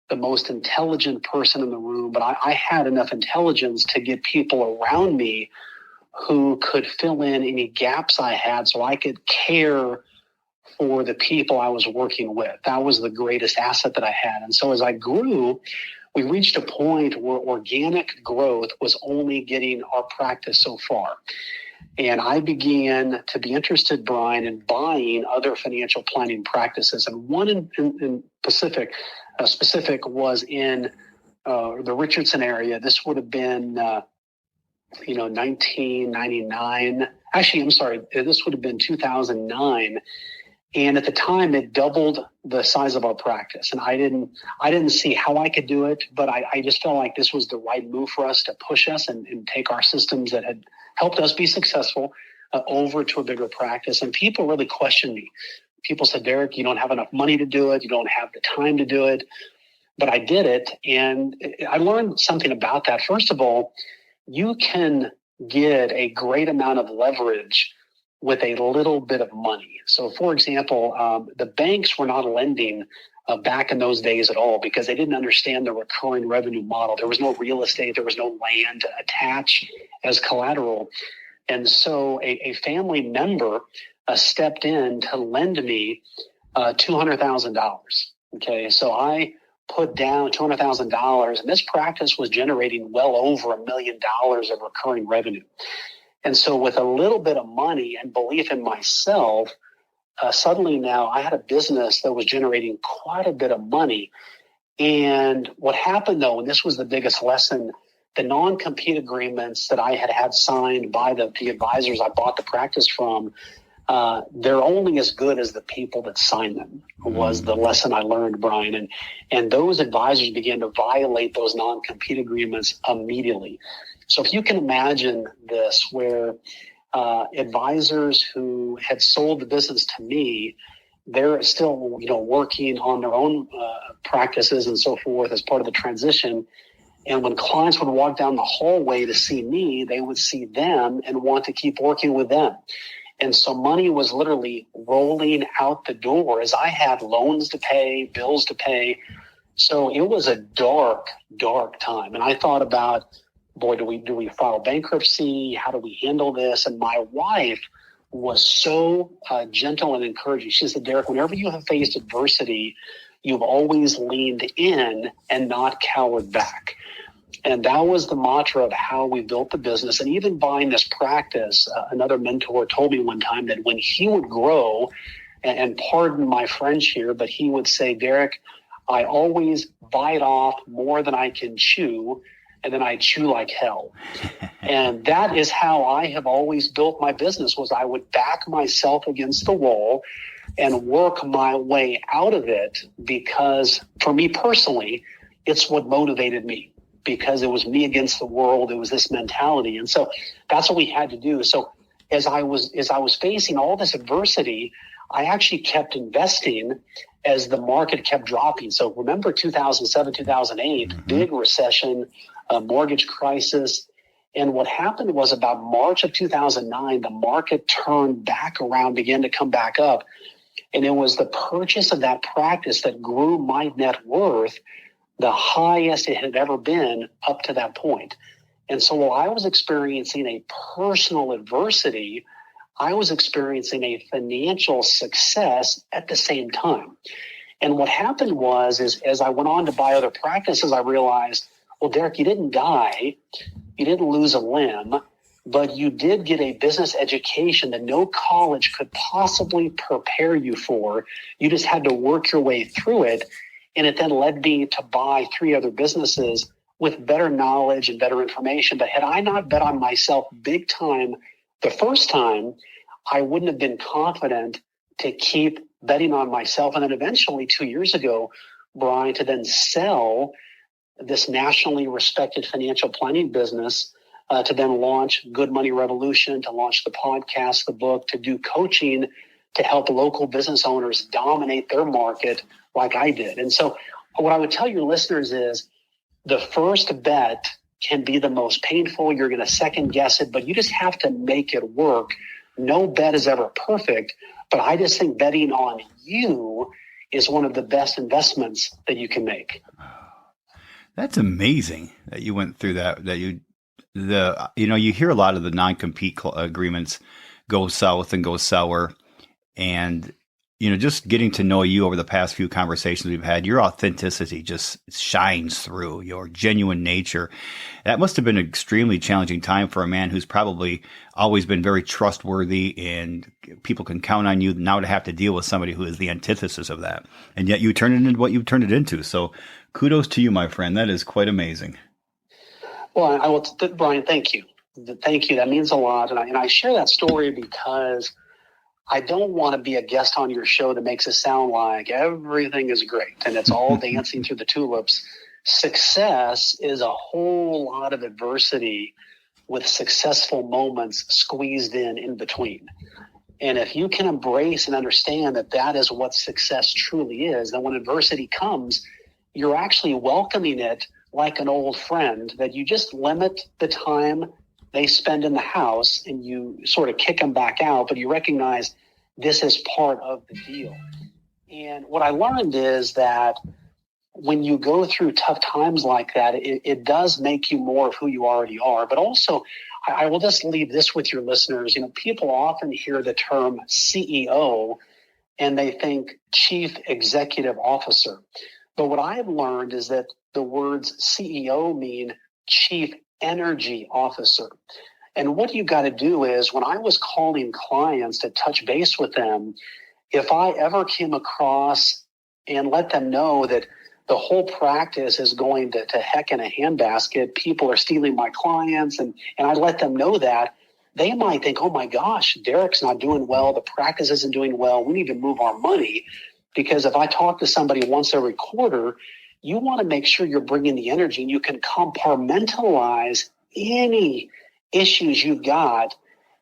the most intelligent person in the room, but I had enough intelligence to get people around me who could fill in any gaps I had so I could care for the people I was working with. That was the greatest asset that I had. And so as I grew, we reached a point where organic growth was only getting our practice so far. And I began to be interested, Brian, in buying other financial planning practices. And one in specific was in the Richardson area. This would have been, 1999. Actually, I'm sorry. This would have been 2009. And at the time, it doubled the size of our practice. And I didn't see how I could do it, but I just felt like this was the right move for us to push us and take our systems that had helped us be successful over to a bigger practice. And people really questioned me. People said, Derrick, you don't have enough money to do it. You don't have the time to do it. But I did it. And I learned something about that. First of all, you can get a great amount of leverage with a little bit of money. So, for example, the banks were not lending back in those days at all because they didn't understand the recurring revenue model. There was no real estate. There was no land attached as collateral. And so a family member stepped in to lend me $200,000. Okay, so I put down $200,000, and this practice was generating well over $1 million of recurring revenue. And so with a little bit of money and belief in myself, suddenly now I had a business that was generating quite a bit of money. And what happened, though, and this was the biggest lesson, the non-compete agreements that I had signed by the advisors I bought the practice from, they're only as good as the people that sign them, was the lesson I learned, Brian. And those advisors began to violate those non-compete agreements immediately. So if you can imagine this, where advisors who had sold the business to me, they're still, working on their own practices and so forth as part of the transition. And when clients would walk down the hallway to see me, they would see them and want to keep working with them. And so money was literally rolling out the door as I had loans to pay, bills to pay. So it was a dark, dark time. And I thought about, boy, do we file bankruptcy? How do we handle this? And my wife was so gentle and encouraging. She said, Derrick, whenever you have faced adversity, you've always leaned in and not cowered back. And that was the mantra of how we built the business. And even buying this practice, another mentor told me one time that when he would grow, and pardon my French here, but he would say, Derrick, I always bite off more than I can chew, and then I chew like hell. And that is how I have always built my business, was I would back myself against the wall and work my way out of it, because for me personally, it's what motivated me, because it was me against the world. It was this mentality. And so that's what we had to do. So as I was facing all this adversity, I actually kept investing as the market kept dropping. So remember 2007, 2008, big recession, mortgage crisis. And what happened was about March of 2009, the market turned back around, began to come back up. And it was the purchase of that practice that grew my net worth the highest it had ever been up to that point. And so while I was experiencing a personal adversity, I was experiencing a financial success at the same time. And what happened was, as I went on to buy other practices, I realized, well, Derrick, you didn't die, you didn't lose a limb, but you did get a business education that no college could possibly prepare you for. You just had to work your way through it. And it then led me to buy 3 other businesses with better knowledge and better information. But had I not bet on myself big time the first time, I wouldn't have been confident to keep betting on myself. And then eventually 2 years ago, Brian, to then sell this nationally respected financial planning business, to then launch Good Money Revolution, to launch the podcast, the book, to do coaching, to help local business owners dominate their market like I did. And so what I would tell your listeners is, the first bet can be the most painful. You're going to second guess it, but you just have to make it work. No bet is ever perfect, but I just think betting on you is one of the best investments that you can make.
That's amazing that you went through that. You hear a lot of the non-compete agreements go south and go sour, and just getting to know you over the past few conversations we've had, your authenticity just shines through, your genuine nature. That must have been an extremely challenging time for a man who's probably always been very trustworthy and people can count on you, now to have to deal with somebody who is the antithesis of that. And yet you turn it into what you've turned it into. So kudos to you, my friend. That is quite amazing.
Well, I will, Brian, thank you. Thank you. That means a lot. And I share that story because I don't want to be a guest on your show that makes it sound like everything is great and it's all dancing through the tulips. Success is a whole lot of adversity with successful moments squeezed in between. And if you can embrace and understand that that is what success truly is, then when adversity comes, you're actually welcoming it like an old friend, that you just limit the time they spend in the house and you sort of kick them back out, but you recognize this is part of the deal. And what I learned is that when you go through tough times like that, it does make you more of who you already are. But also, I will just leave this with your listeners. People often hear the term CEO and they think Chief Executive Officer. But what I've learned is that the words CEO mean Chief Energy Officer. And what you got to do is, when I was calling clients to touch base with them, if I ever came across and let them know that the whole practice is going to heck in a handbasket, people are stealing my clients, and I let them know that, they might think, oh my gosh, Derrick's not doing well, the practice isn't doing well, we need to move our money. Because if I talk to somebody once every quarter, you want to make sure you're bringing the energy and you can compartmentalize any issues you've got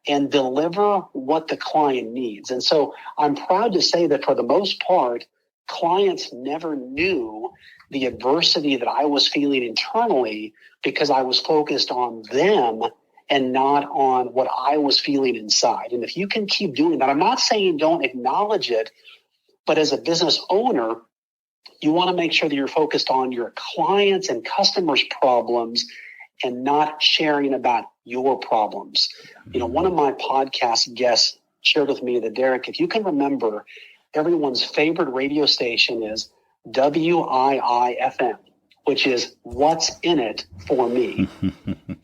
and deliver what the client needs. And so I'm proud to say that for the most part, clients never knew the adversity that I was feeling internally because I was focused on them and not on what I was feeling inside. And if you can keep doing that, I'm not saying don't acknowledge it, but as a business owner, you want to make sure that you're focused on your clients' and customers' problems and not sharing about your problems. One of my podcast guests shared with me that, Derrick, if you can remember, everyone's favorite radio station is WIIFM, which is What's in It for Me.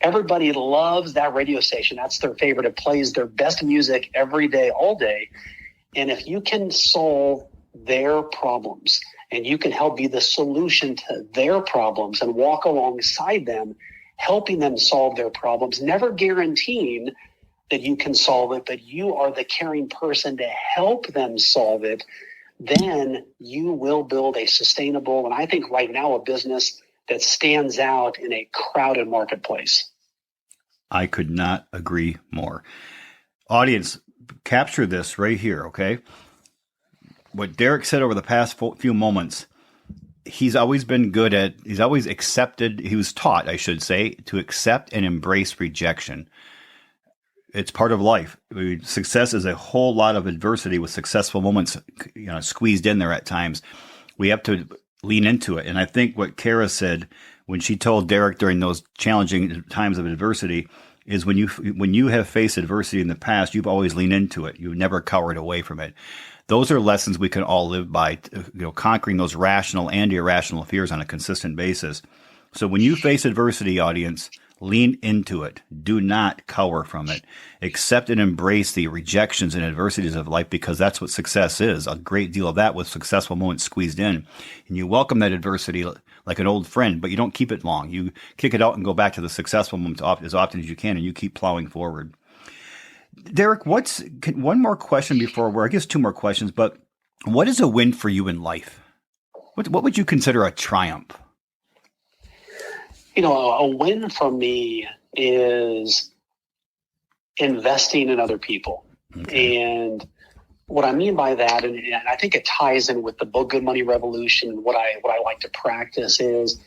Everybody loves that radio station. That's their favorite. It plays their best music every day, all day. And if you can solve their problems and you can help be the solution to their problems and walk alongside them, helping them solve their problems, never guaranteeing that you can solve it, but you are the caring person to help them solve it, then you will build a sustainable, and I think right now, a business that stands out in a crowded marketplace.
I could not agree more. Audience, capture this right here, okay? What Derrick said over the past few moments, he's always accepted, he was taught, I should say, to accept and embrace rejection. It's part of life. Success is a whole lot of adversity with successful moments, squeezed in there at times. We have to lean into it. And I think what Kara said when she told Derrick during those challenging times of adversity is when you have faced adversity in the past, you've always leaned into it. You've never cowered away from it. Those are lessons we can all live by, conquering those rational and irrational fears on a consistent basis. So when you face adversity, audience, lean into it. Do not cower from it. Accept and embrace the rejections and adversities of life, because that's what success is. A great deal of that with successful moments squeezed in. And you welcome that adversity like an old friend, but you don't keep it long. You kick it out and go back to the successful moments as often as you can, and you keep plowing forward. Derrick, one more question before, I guess two more questions, but what is a win for you in life? What would you consider a triumph?
A win for me is investing in other people. Okay. And what I mean by that, and I think it ties in with the book Good Money Revolution, what I like to practice is,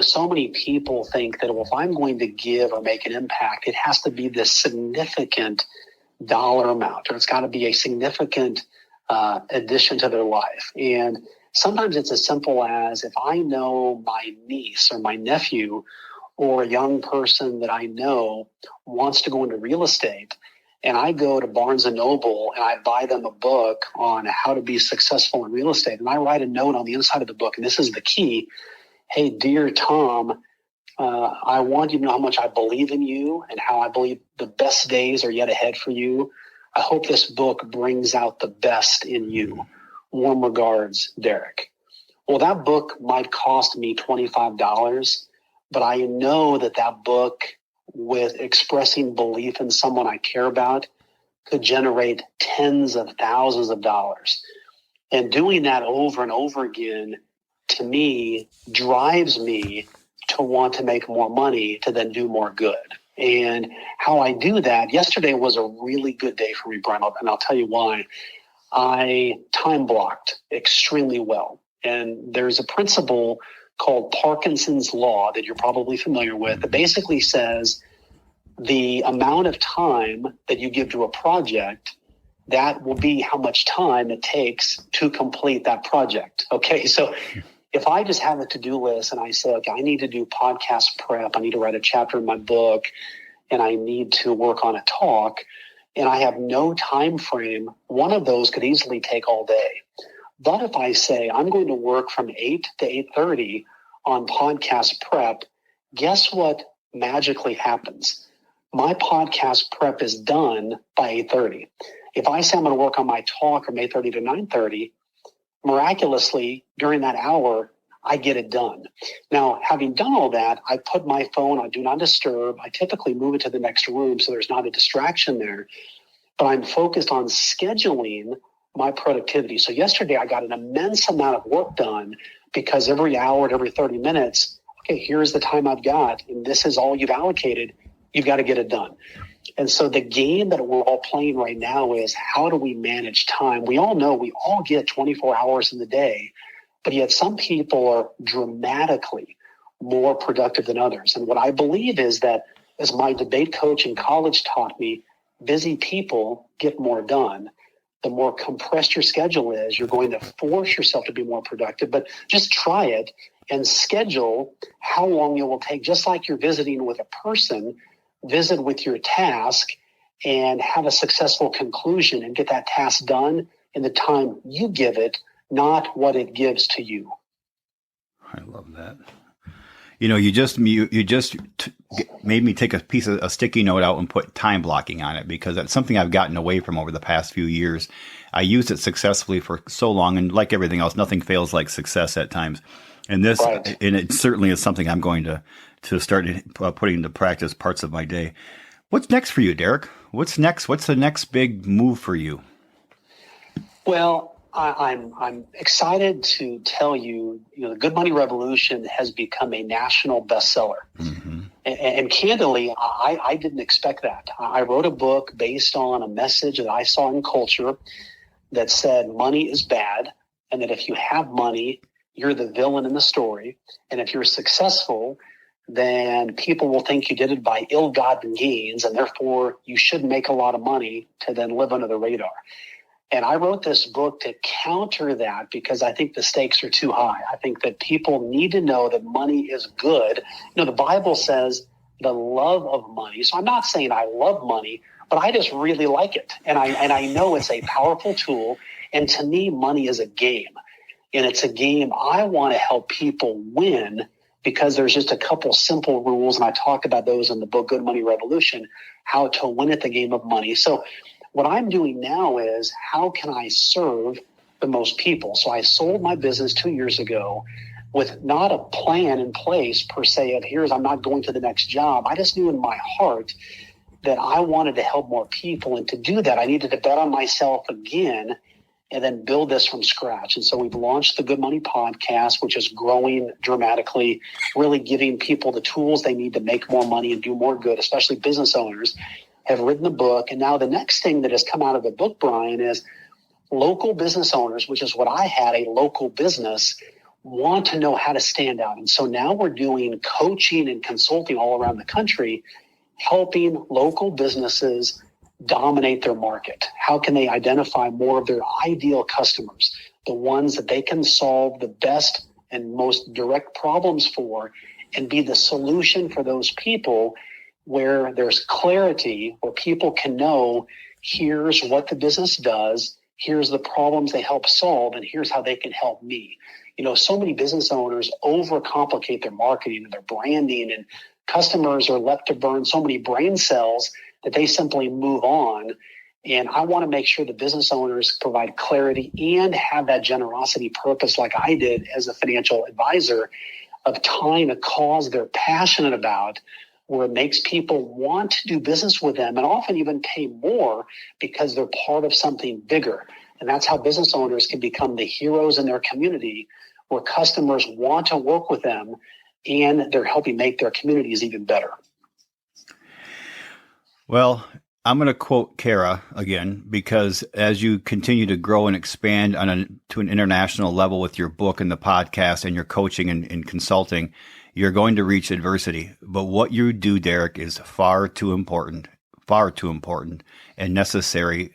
so many people think that, well, if I'm going to give or make an impact, it has to be this significant dollar amount, or it's got to be a significant addition to their life. And sometimes it's as simple as if I know my niece or my nephew or a young person that I know wants to go into real estate, and I go to Barnes & Noble and I buy them a book on how to be successful in real estate, and I write a note on the inside of the book, and this is the key. Hey, dear Tom, I want you to know how much I believe in you and how I believe the best days are yet ahead for you. I hope this book brings out the best in you. Warm regards, Derrick. Well, that book might cost me $25, but I know that book, with expressing belief in someone I care about, could generate tens of thousands of dollars. And doing that over and over again, to me, drives me to want to make more money to then do more good. And how I do that, yesterday was a really good day for me, Brian, and I'll tell you why. I time blocked extremely well. And there's a principle called Parkinson's Law that you're probably familiar with that basically says the amount of time that you give to a project, that will be how much time it takes to complete that project. Okay, so if I just have a to-do list and I say, okay, I need to do podcast prep, I need to write a chapter in my book, and I need to work on a talk, and I have no time frame, one of those could easily take all day. But if I say I'm going to work from 8 to 8:30 on podcast prep, guess what magically happens? My podcast prep is done by 8:30. If I say I'm going to work on my talk from 8:30 to 9:30, miraculously, during that hour, I get it done. Now, having done all that, I put my phone on Do Not Disturb. I typically move it to the next room so there's not a distraction there. But I'm focused on scheduling my productivity. So yesterday, I got an immense amount of work done because every hour and every 30 minutes, okay, here's the time I've got, and this is all you've allocated. You've got to get it done. And so the game that we're all playing right now is how do we manage time? We all know we all get 24 hours in the day, but yet some people are dramatically more productive than others. And what I believe is that, as my debate coach in college taught me, busy people get more done. The more compressed your schedule is, you're going to force yourself to be more productive. But just try it and schedule how long it will take. Just like you're visiting with a person, visit with your task and have a successful conclusion and get that task done in the time you give it, not what it gives to you.
I love that. You know, you just made me take a sticky note out and put time blocking on it, because that's something I've gotten away from over the past few years. I used it successfully for so long, and like everything else, nothing fails like success at times. And this, right. And it certainly is something I'm going to start putting into practice parts of my day. What's next for you, Derrick? What's next? What's the next big move for you?
Well, I'm excited to tell you, the Good Money Revolution has become a national bestseller. Mm-hmm. And candidly, I didn't expect that. I wrote a book based on a message that I saw in culture that said money is bad, and that if you have money, you're the villain in the story. And if you're successful, then people will think you did it by ill-gotten gains, and therefore you should make a lot of money to then live under the radar. And I wrote this book to counter that because I think the stakes are too high. I think that people need to know that money is good. The Bible says the love of money. So I'm not saying I love money, but I just really like it. And I know it's a powerful tool. And to me, money is a game. And it's a game I want to help people win, because there's just a couple simple rules. And I talk about those in the book, Good Money Revolution, how to win at the game of money. So what I'm doing now is, how can I serve the most people? So I sold my business 2 years ago with not a plan in place per se of I'm not going to the next job. I just knew in my heart that I wanted to help more people. And to do that, I needed to bet on myself again and then build this from scratch. And so we've launched the Good Money Podcast, which is growing dramatically, really giving people the tools they need to make more money and do more good, especially business owners. Have written the book. And now the next thing that has come out of the book, Brian, is local business owners, which is what I had, a local business, want to know how to stand out. And so now we're doing coaching and consulting all around the country, helping local businesses dominate their market? How can they identify more of their ideal customers, the ones that they can solve the best and most direct problems for, and be the solution for those people, where there's clarity, where people can know, here's what the business does, here's the problems they help solve, and here's how they can help me. So many business owners overcomplicate their marketing and their branding, and customers are left to burn so many brain cells that they simply move on. And I want to make sure the business owners provide clarity and have that generosity purpose, like I did as a financial advisor, of tying a cause they're passionate about, where it makes people want to do business with them and often even pay more because they're part of something bigger. And that's how business owners can become the heroes in their community, where customers want to work with them and they're helping make their communities even better.
Well, I'm going to quote Kara again, because as you continue to grow and expand to an international level with your book and the podcast and your coaching and consulting, you're going to reach adversity. But what you do, Derrick, is far too important and necessary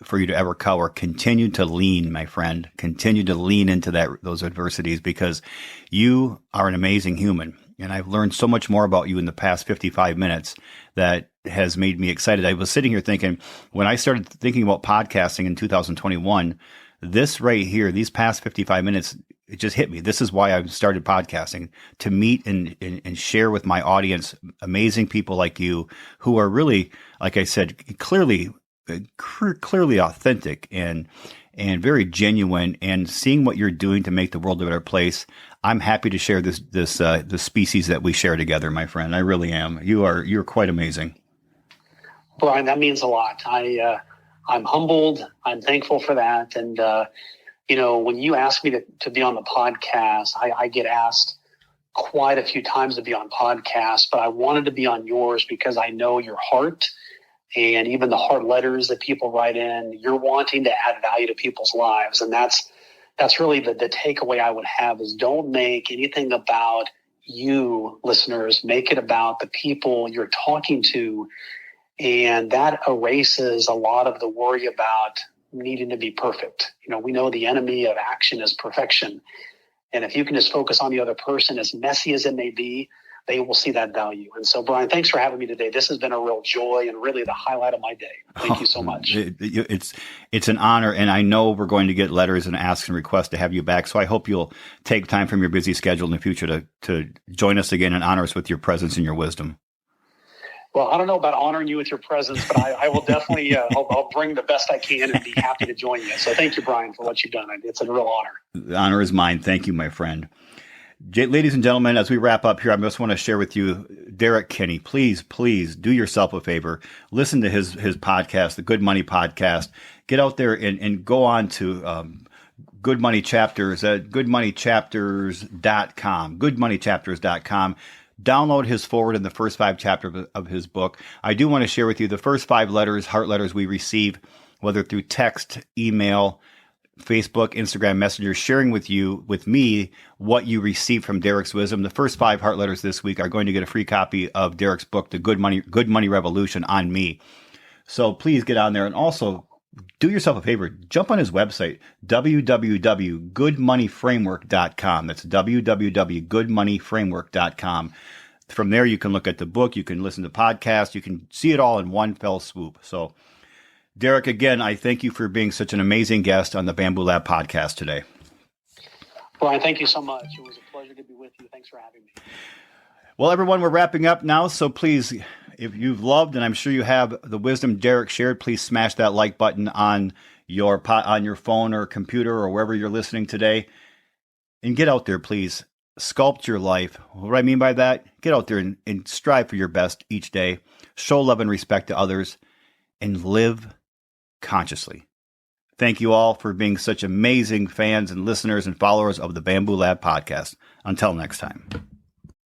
for you to ever cover. Continue to lean, my friend. Continue to lean into those adversities, because you are an amazing human. And I've learned so much more about you in the past 55 minutes that has made me excited. I was sitting here thinking, when I started thinking about podcasting in 2021, this right here, these past 55 minutes, it just hit me. This is why I started podcasting, to meet and share with my audience amazing people like you, who are really, like I said, clearly authentic and very genuine, and seeing what you're doing to make the world a better place. I'm happy to share the species that we share together, my friend. I really am. You're quite amazing.
Brian, that means a lot. I'm humbled. I'm thankful for that. And, when you ask me to be on the podcast, I get asked quite a few times to be on podcasts, but I wanted to be on yours because I know your heart, and even the heart letters that people write in. You're wanting to add value to people's lives. And that's really the takeaway I would have, is don't make anything about you, listeners. Make it about the people you're talking to. And that erases a lot of the worry about needing to be perfect. We know the enemy of action is perfection. And if you can just focus on the other person, as messy as it may be, they will see that value. And so, Brian, thanks for having me today. This has been a real joy and really the highlight of my day. Thank you so much.
It's an honor. And I know we're going to get letters and asks and requests to have you back. So I hope you'll take time from your busy schedule in the future to join us again and honor us with your presence and your wisdom.
Well, I don't know about honoring you with your presence, but I will definitely, I'll bring the best I can and be happy to join you. So thank you, Brian, for what you've done. It's a real honor.
The honor is mine. Thank you, my friend. Ladies and gentlemen, as we wrap up here, I just want to share with you Derrick Kinney. Please do yourself a favor. Listen to his podcast, the Good Money Podcast. Get out there and go on to Good Money Chapters at goodmoneychapters.com, goodmoneychapters.com. Download his forward in the first 5 chapters of his book. I do want to share with you the first 5 letters, heart letters we receive, whether through text, email, Facebook, Instagram Messenger, sharing with me what you received from Derrick's wisdom. The first 5 heart letters this week are going to get a free copy of Derrick's book, The Good Money Revolution, on me. So please get on there, and also do yourself a favor. Jump on his website, www.goodmoneyframework.com. That's www.goodmoneyframework.com. From there, you can look at the book, you can listen to podcasts, you can see it all in one fell swoop. So, Derrick, again, I thank you for being such an amazing guest on the Bamboo Lab podcast today.
Brian, thank you so much. It was a pleasure to be with you. Thanks for having me.
Well, everyone, we're wrapping up now. So please, if you've loved, and I'm sure you have, the wisdom Derrick shared, please smash that like button on your phone or computer or wherever you're listening today. And get out there, please. Sculpt your life. What do I mean by that? Get out there and strive for your best each day. Show love and respect to others, and live consciously. Thank you all for being such amazing fans and listeners and followers of the Bamboo Lab podcast. Until next time.